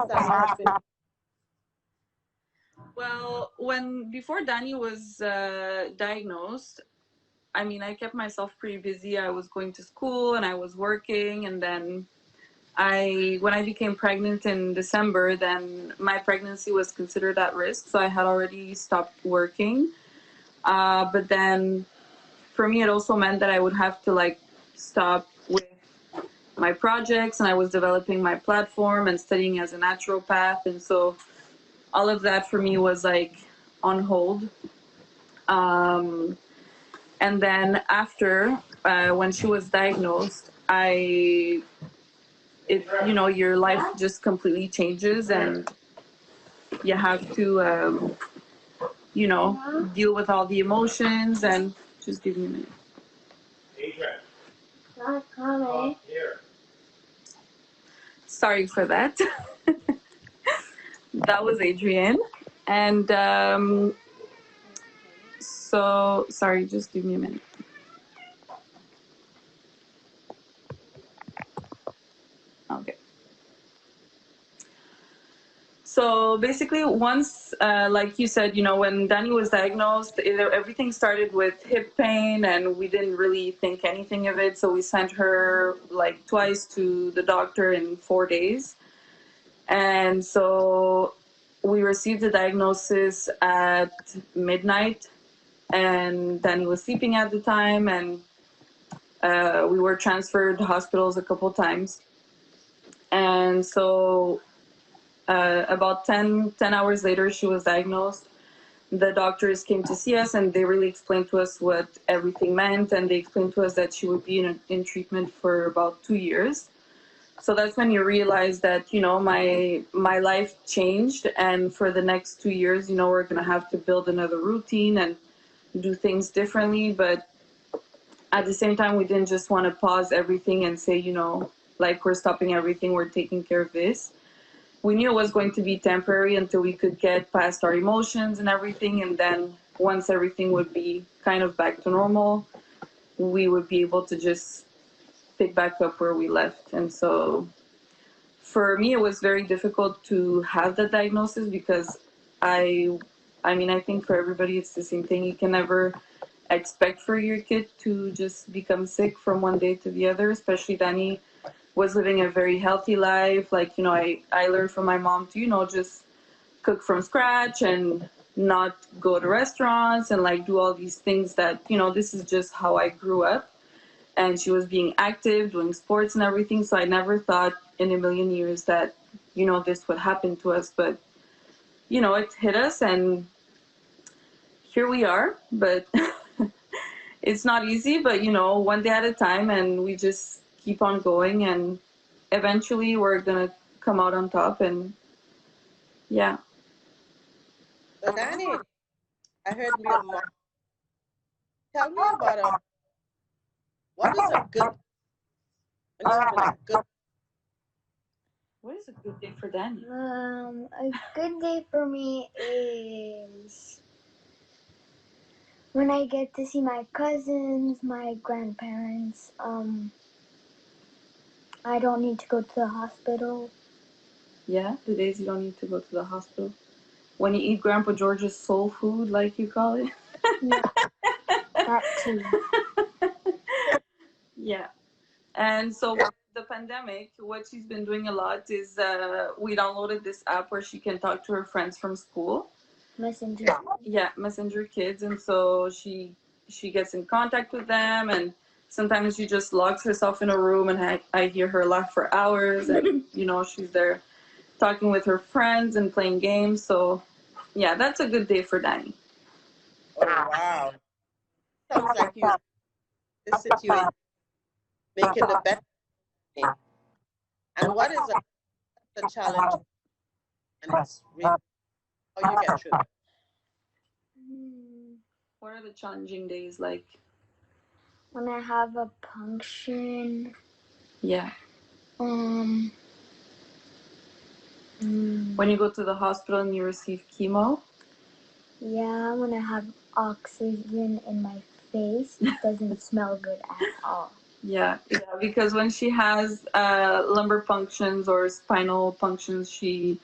that happened? Well, before Dani was diagnosed, I mean, I kept myself pretty busy. I was going to school and I was working, and then when I became pregnant in December, then my pregnancy was considered at risk, so I had already stopped working. But then for me, it also meant that I would have to like stop with my projects, and I was developing my platform and studying as a naturopath, and so all of that for me was like on hold. Um, and then after, when she was diagnosed, your life just completely changes, and you have to, deal with all the emotions. And just give me a minute. Adrian. Not coming. Here. Sorry for that. That was Adrienne. And so, sorry, just give me a minute. Okay. So basically, once, like you said, when Dani was diagnosed, everything started with hip pain, and we didn't really think anything of it. So we sent her like twice to the doctor in 4 days. And so we received the diagnosis at midnight, and Dani was sleeping at the time, and we were transferred to hospitals a couple times. And so about 10 hours later, she was diagnosed. The doctors came to see us, and they really explained to us what everything meant, and they explained to us that she would be in treatment for about 2 years. So that's when you realize that, my life changed, and for the next 2 years, we're going to have to build another routine and do things differently. But at the same time, we didn't just want to pause everything and say, like, we're stopping everything, we're taking care of this. We knew it was going to be temporary until we could get past our emotions and everything. And then once everything would be kind of back to normal, we would be able to just pick back up where we left. And so for me, it was very difficult to have that diagnosis, because I think for everybody it's the same thing. You can never expect for your kid to just become sick from one day to the other, especially Dani was living a very healthy life. Like, I learned from my mom to, just cook from scratch and not go to restaurants and like do all these things that, this is just how I grew up. And she was being active, doing sports and everything. So I never thought in a million years that, this would happen to us. But, it hit us, and here we are. But it's not easy, but, one day at a time, and we just keep on going, and eventually we're going to come out on top. And yeah. So Dani, I heard your mom. Tell me about what is a good when you're having a good. What is a good day for Dani? A good day for me is when I get to see my cousins, my grandparents. I don't need to go to the hospital. Yeah, the days you don't need to go to the hospital. When you eat Grandpa George's soul food, like you call it. Yeah, that too. Yeah. And so with the pandemic, what she's been doing a lot is we downloaded this app where she can talk to her friends from school. Messenger. Yeah, Messenger Kids. And so she gets in contact with them, and sometimes she just locks herself in a room, and I hear her laugh for hours, and she's there talking with her friends and playing games. So yeah, that's a good day for Dani. Oh wow! Sounds like you this situation making the best thing. And what is the challenge? And it's really how you get through it. What are the challenging days like? When I have a puncture. Yeah. Mm. When you go to the hospital and you receive chemo? Yeah, when I have oxygen in my face, it doesn't smell good at all. Yeah, because when she has lumbar punctions or spinal punctions, she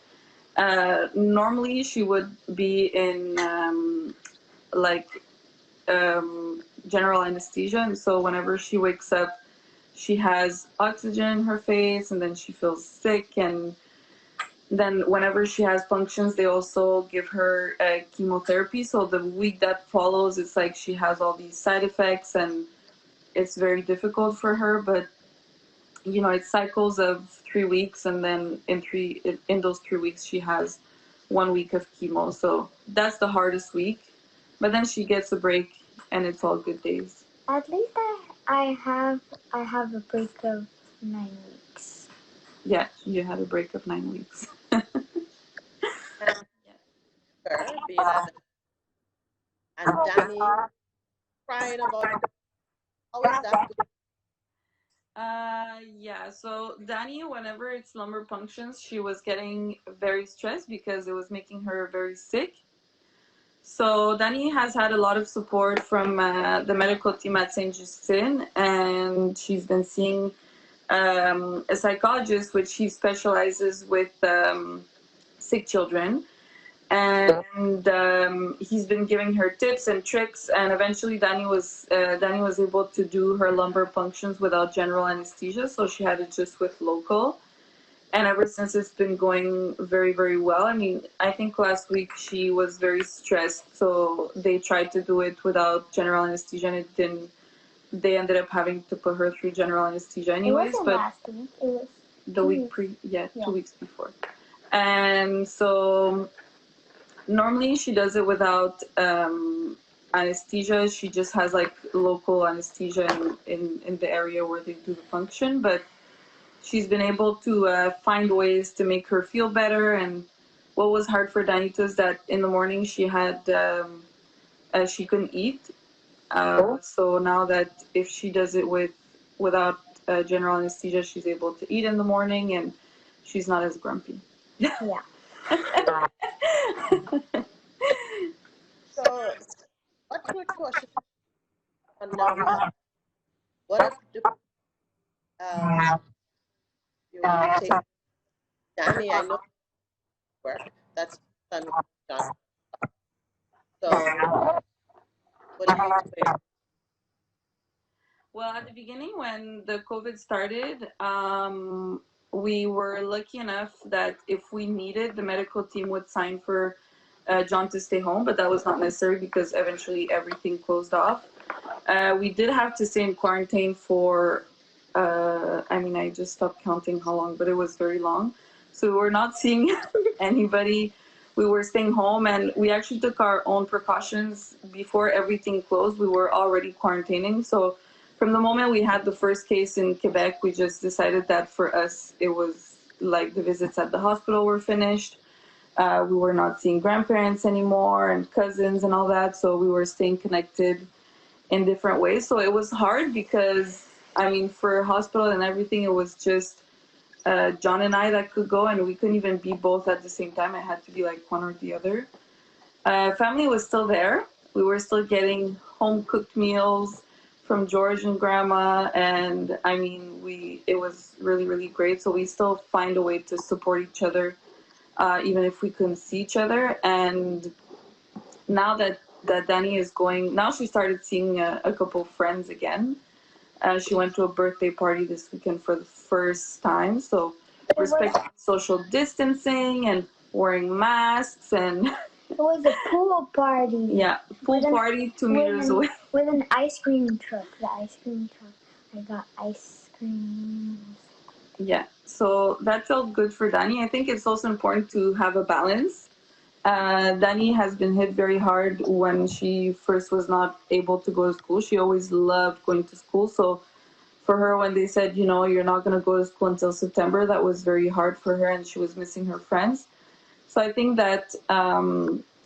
normally she would be in like general anesthesia, and so whenever she wakes up, she has oxygen in her face, and then she feels sick, and then whenever she has punctions, they also give her chemotherapy. So the week that follows, it's like she has all these side effects, and it's very difficult for her. But it's cycles of 3 weeks, and then in those 3 weeks, she has 1 week of chemo. So that's the hardest week. But then she gets a break, and it's all good days. At least I have a break of 9 weeks. Yeah, you had a break of 9 weeks. And her being at the, and Danny crying about it. How is that going? Yeah, so Dani, whenever it's lumbar punctions, she was getting very stressed because it was making her very sick. So Dani has had a lot of support from the medical team at St. Justine, and she's been seeing a psychologist, which he specializes with sick children. And he's been giving her tips and tricks, and eventually Dani was able to do her lumbar punctions without general anesthesia, so she had it just with local. And ever since, it's been going very, very well. I mean, I think last week she was very stressed, so they tried to do it without general anesthesia, and it didn't. They ended up having to put her through general anesthesia anyways. It wasn't but last week. It was the week yeah. 2 weeks before. And so normally she does it without anesthesia. She just has like local anesthesia in the area where they do the function. But she's been able to find ways to make her feel better. And what was hard for Danita is that in the morning she had she couldn't eat. So now that if she does it without general anesthesia, she's able to eat in the morning, and she's not as grumpy. Yeah. So, what quick question on that we have? What if you take Danny? I know work. That's done. So, what do you do? Well, at the beginning, when the COVID started, we were lucky enough that if we needed, the medical team would sign for John to stay home, but that was not necessary because eventually everything closed off. We did have to stay in quarantine for, I just stopped counting how long, but it was very long. So we were not seeing anybody. We were staying home, and we actually took our own precautions before everything closed. We were already quarantining. So from the moment we had the first case in Quebec, we just decided that for us, it was like the visits at the hospital were finished. We were not seeing grandparents anymore and cousins and all that. So we were staying connected in different ways. So it was hard because, for hospital and everything, it was just John and I that could go, and we couldn't even be both at the same time. It had to be like one or the other. Family was still there. We were still getting home cooked meals from George and Grandma, and it was really, really great. So we still find a way to support each other, even if we couldn't see each other. And now that Dani is going, now she started seeing a couple friends again. She went to a birthday party this weekend for the first time. So respecting social distancing and wearing masks, and it was a pool party. Yeah, pool party 2 meters away. With an ice cream truck. The ice cream truck. I got ice cream. Yeah, so that felt good for Dani. I think it's also important to have a balance. Dani has been hit very hard when she first was not able to go to school. She always loved going to school. So for her, when they said, you're not going to go to school until September, that was very hard for her, and she was missing her friends. So I think that,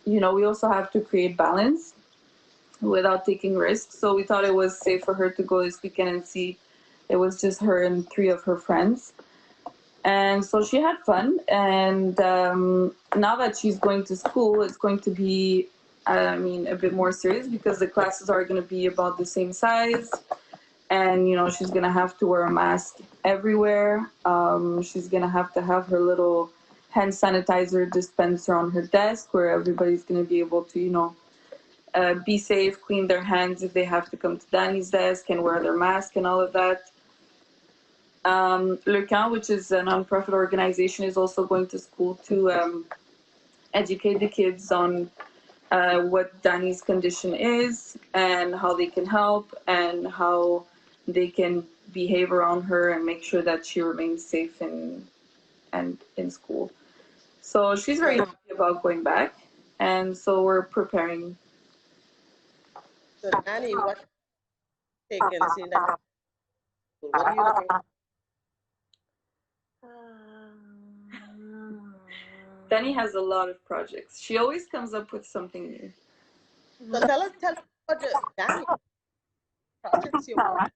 we also have to create balance without taking risks. So we thought it was safe for her to go this weekend and see. It was just her and 3 of her friends. And so she had fun. And now that she's going to school, it's going to be, a bit more serious because the classes are going to be about the same size. and she's gonna have to wear a mask everywhere. She's gonna have to have her little hand sanitizer dispenser on her desk where everybody's gonna be able to be safe, clean their hands if they have to come to Dani's desk and wear their mask and all of that. Leukemia, which is a nonprofit organization, is also going to school to educate the kids on what Dani's condition is and how they can help and how they can behave around her and make sure that she remains safe and in school. So she's very happy about going back, and so we're preparing. So Danny, what taken seeing that? What are you looking for? Dani has a lot of projects. She always comes up with something new. So tell us about Danny projects you want.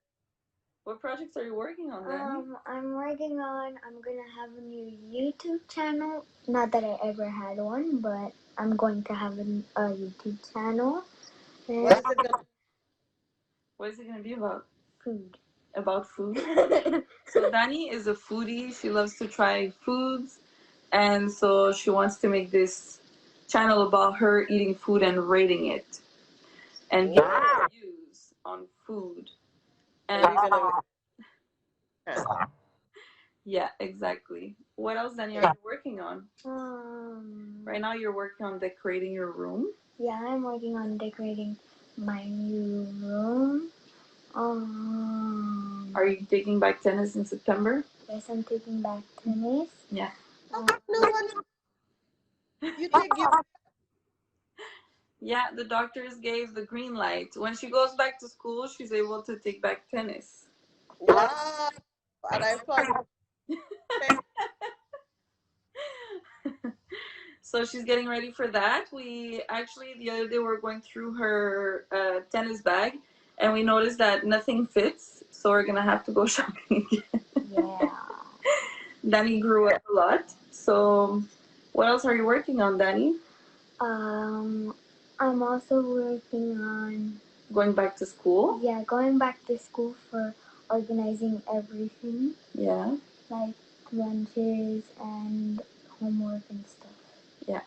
What projects are you working on, Dani? I'm gonna have a new YouTube channel. Not that I ever had one, but I'm going to have a YouTube channel. And What is it gonna What is it going to be about? food. About food? So Dani is a foodie. She loves to try foods, and so she wants to make this channel about her eating food and rating it and giving reviews on food. And What are you gonna yeah, exactly. What else, Dani, are you working on? Um, Right now, you're working on decorating your room. Yeah, I'm working on decorating my new room. Are you taking back tennis in September? Yes, I'm taking back tennis. Yeah. no one you take you Yeah, the doctors gave the green light. When she goes back to school, she's able to take back tennis. wow. And I thought So she's getting ready for that. We actually, the other day, we were going through her tennis bag and we noticed that nothing fits. So we're going to have to go shopping again. Yeah. Dani grew up a lot. So what else are you working on, Dani? I'm also working on Going back to school? going back to school for organizing everything. Yeah. Like lunches and homework and stuff. Yeah.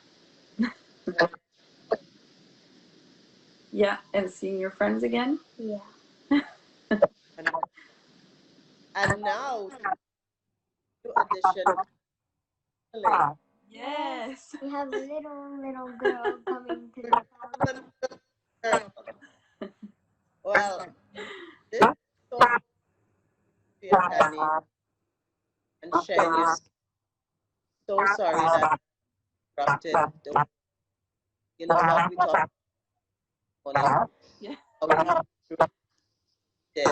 Yeah, and seeing your friends again? Yeah. and now new addition. Yes. We have a little girl coming to the house. Well, this is Sofia and Danni and Shelly is so sorry that interrupted. You know what we talked about? Yeah. How we did.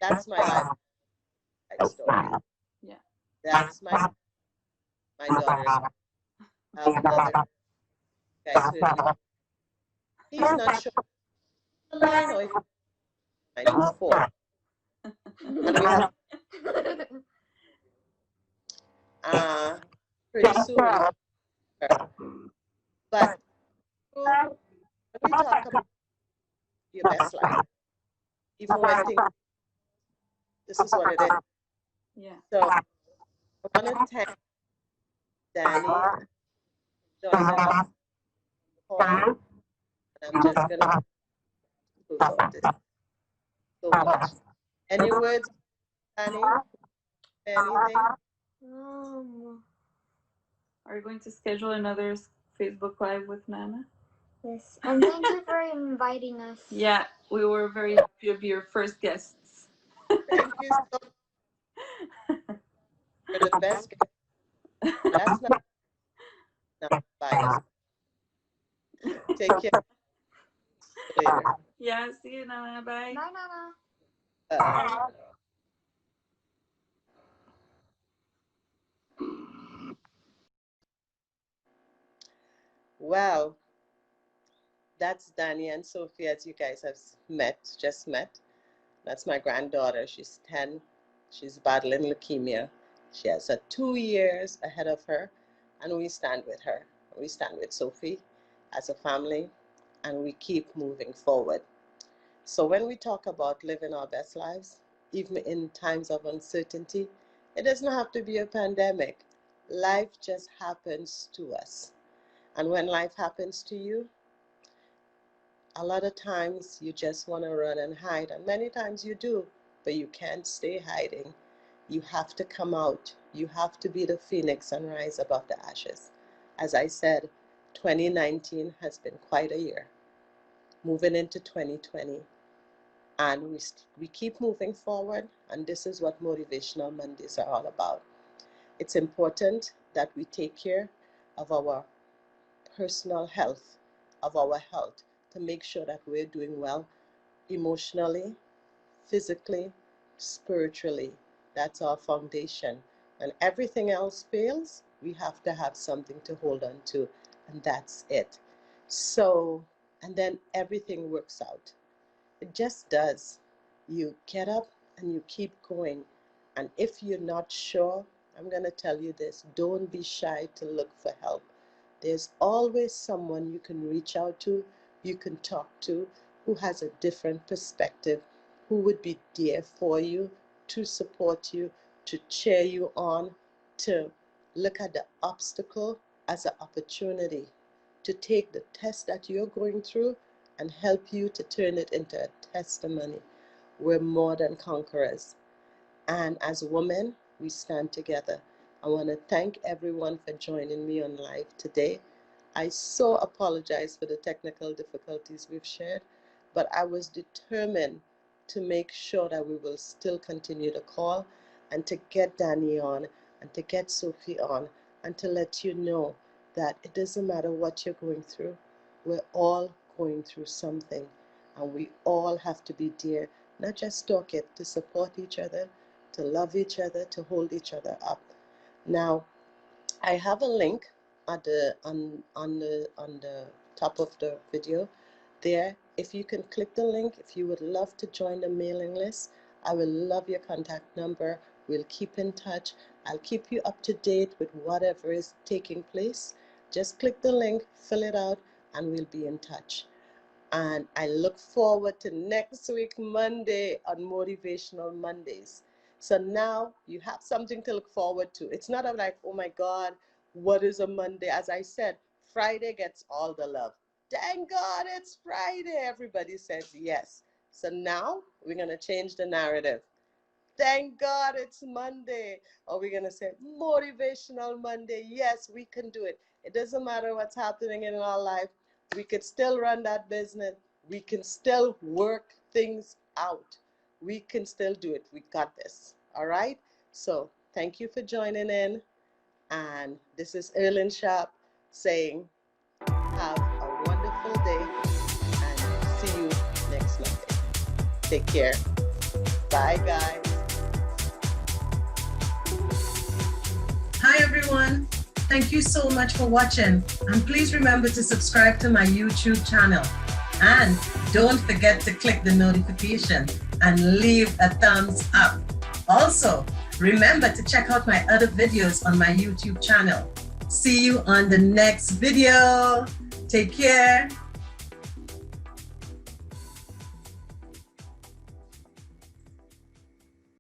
That's my life story. Yeah. That's my daughter's brother. Guys, he's not sure the line or if he's 4. And we have pretty soon. But when we talk about your best life, even when things, this is what it is. Yeah. So I want to thank Danny joining us on the call. And I'm just going to close out this so much. Any words, Danny? Anything? Are you going to schedule another Facebook Live with Nana? Yes, and thank you for inviting us. Yeah, we were very happy to be your first guests. Thank you so much. You're the best guest. That's not biased. Take care. Later. Yeah, see you, Nana. Bye. Bye, Nana. Wow. That's Dani and Sophie, as you guys have just met. That's my granddaughter. She's 10. She's battling leukemia. She has 2 years ahead of her, and we stand with her. We stand with Sophie as a family, and we keep moving forward. So when we talk about living our best lives, even in times of uncertainty, it doesn't have to be a pandemic. Life just happens to us. And when life happens to you, a lot of times you just want to run and hide. And many times you do, but you can't stay hiding. You have to come out. You have to be the phoenix and rise above the ashes. As I said, 2019 has been quite a year. Moving into 2020. And we keep moving forward. And this is what Motivational Mondays are all about. It's important that we take care of our personal health, of our health, to make sure that we're doing well emotionally, physically, spiritually. That's our foundation. When everything else fails, we have to have something to hold on to, and that's it. So, and then everything works out. It just does. You get up and you keep going. And if you're not sure, I'm going to tell you this, don't be shy to look for help. There's always someone you can reach out to, you can talk to, who has a different perspective, who would be there for you, to support you, to cheer you on, to look at the obstacle as an opportunity, to take the test that you're going through and help you to turn it into a testimony. We're more than conquerors. And as women, we stand together. I want to thank everyone for joining me on live today. I so apologize for the technical difficulties we've shared, but I was determined to make sure that we will still continue to call and to get Dani on and to get Sophie on and to let you know that it doesn't matter what you're going through. We're all going through something, and we all have to be there, not just talk it, to support each other, to love each other, to hold each other up. Now, I have a link at on the top of the video there. If you can click the link, if you would love to join the mailing list, I will love your contact number. We'll keep in touch. I'll keep you up to date with whatever is taking place. Just click the link, fill it out, and we'll be in touch. And I look forward to next week, Monday, on Motivational Mondays. So now you have something to look forward to. It's not like, oh my God, what is a Monday? As I said, Friday gets all the love. Thank God it's Friday. Everybody says yes. So now we're going to change the narrative. Thank God it's Monday. Or we're going to say Motivational Monday. Yes, we can do it. It doesn't matter what's happening in our life. We could still run that business. We can still work things out. We can still do it. We got this. All right? So thank you for joining in. And this is Erlyn Sharp saying, have a wonderful day and see you next Monday. Take care. Bye, guys. Hi, everyone. Thank you so much for watching. And please remember to subscribe to my YouTube channel. And don't forget to click the notification and leave a thumbs up. Also, remember to check out my other videos on my YouTube channel. See you on the next video. Take care.